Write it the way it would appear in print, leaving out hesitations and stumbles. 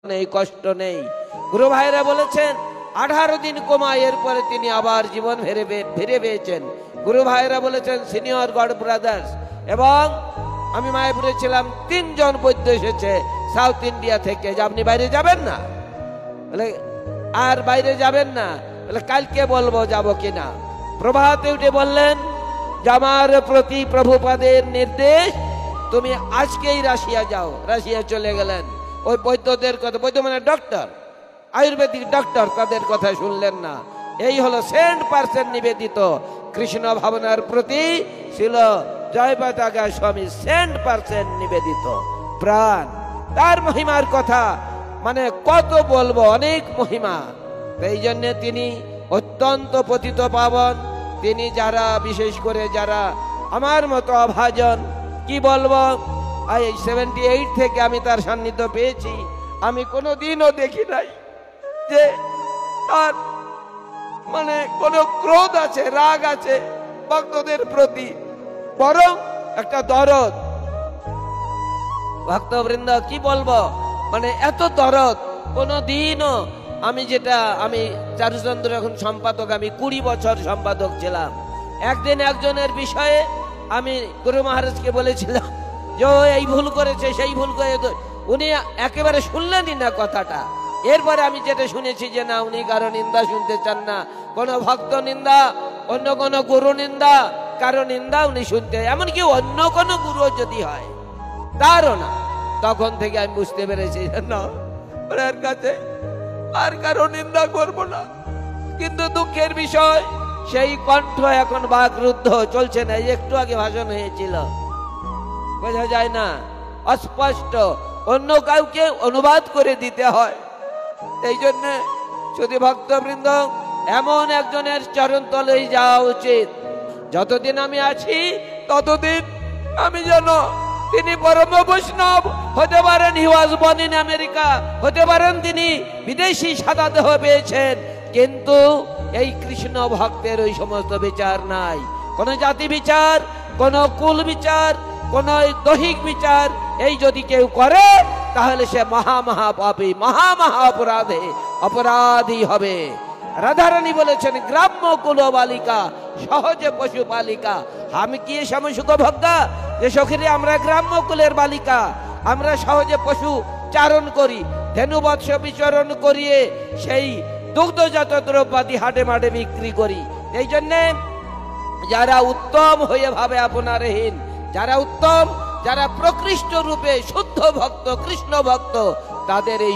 নেই, কষ্ট নেই। গুরু ভাইরা বলেছেন 18 দিন কোমা, এরপরে তিনি আবার জীবন ফিরে পেয়েছেন। গুরু ভাইরা বলেছেন সিনিয়র গড ব্রাদার্স। এবং আমি মায়াপুরে ছিলাম, 3 জন বৈদ্য এসেছে সাউথ ইন্ডিয়া থেকে, যে আপনি বাইরে যাবেন না? বলে আর বাইরে যাবেন না? বলে কালকে বলবো যাব কিনা। প্রভাতে উঠে বললেন যে আমার প্রতি প্রভুপাদের নির্দেশ, তুমি আজকেই রাশিয়া যাও। রাশিয়া চলে গেলেন। ওই বৈদ্যদের কথা, বৈদ্য মানে ডক্টর, আয়ুর্বেদিক ডক্টর, তাদের কথা শুনলেন না। এই হলো 100% নিবেদিত কৃষ্ণ ভাবনার প্রতি ছিল জয়পাতাকা স্বামী, 100% নিবেদিত প্রাণ। তার মহিমার কথা মানে কত বলবো, অনেক মহিমা। এই জন্য তিনি অত্যন্ত পতিত পাবন। তিনি যারা, বিশেষ করে যারা আমার মতো অভাজন, কি বলবো, 78 থেকে আমি তার সান্নিধ্য পেয়েছি। আমি কোনোদিনও দেখি নাই যে তার মানে কোনো ক্রোধ আছে, রাগ আছে ভক্তদের প্রতি, বরং একটা দরদ। ভক্তবৃন্দ কি বলবো, মানে এত দরদ কোনোদিনও আমি চারুচন্দ্র এখন সম্পাদক, আমি 20 বছর সম্পাদক ছিলাম। একদিন একজনের বিষয়ে আমি গুরু মহারাজকে বলেছিলাম যে এই ভুল করেছে, সেই ভুল করেছে, উনি একেবারে শুনলেনই না কথাটা। এরপরে আমি যেটা শুনেছি যে না, উনি কারো নিন্দা শুনতে চান না, কোনো ভক্ত নিন্দা, অন্য কোনো গুরু নিন্দা, কারো নিন্দা উনি শুনতে, এমনকি অন্য কোনো গুরু যদি হয় তারও না। তখন থেকে আমি বুঝতে পেরেছি না, ওনার কাছে আর কারো নিন্দা করব না। কিন্তু দুঃখের বিষয়, সেই কণ্ঠ এখন বাকরুদ্ধ, চলছে না। একটু আগে ভাষণ হয়েছিল, বোঝা যায় না, অস্পষ্ট, অন্য কাউকে অনুবাদ করে দিতে হয়। এই জন্য যদি ভক্তবৃন্দ এমন একজনের চরণ তলেই যাওয়া উচিত। যতদিন আমি আছি ততদিন আমি যেন, তিনি পরম বৈষ্ণব হতে পারেন, হি ওয়াজ বর্ন ইন আমেরিকা, হতে পারেন তিনি বিদেশি সাদা দেহ পেয়েছেন, কিন্তু এই কৃষ্ণ ভক্তের ওই সমস্ত বিচার নাই। কোন জাতি বিচার, কোন কুল বিচার, কোন দৈহিক বিচার এই যদি কেউ করে, তাহলে সে মহা পাপী, মহা অপরাধী হবে। রাধারানী বলেছেন গ্রাম্য কুল বালিকা সহজে পশু পালিকা। আমি কি সমসুখ ভক্তা যে সখীরে আমরা গ্রাম্য কুলের বালিকা, আমরা সহজে পশু চারণ করি, ধেনু বৎস বিচরণ করিয়ে সেই দুগ্ধজাত দ্রব্যাদি হাটে মাঠে বিক্রি করি। এই জন্যে যারা উত্তম হয়ে ভাবে আপনারহীন, যারা উত্তম, যারা প্রকৃষ্ট রূপে শুদ্ধ ভক্ত, কৃষ্ণ ভক্ত, তাদের এই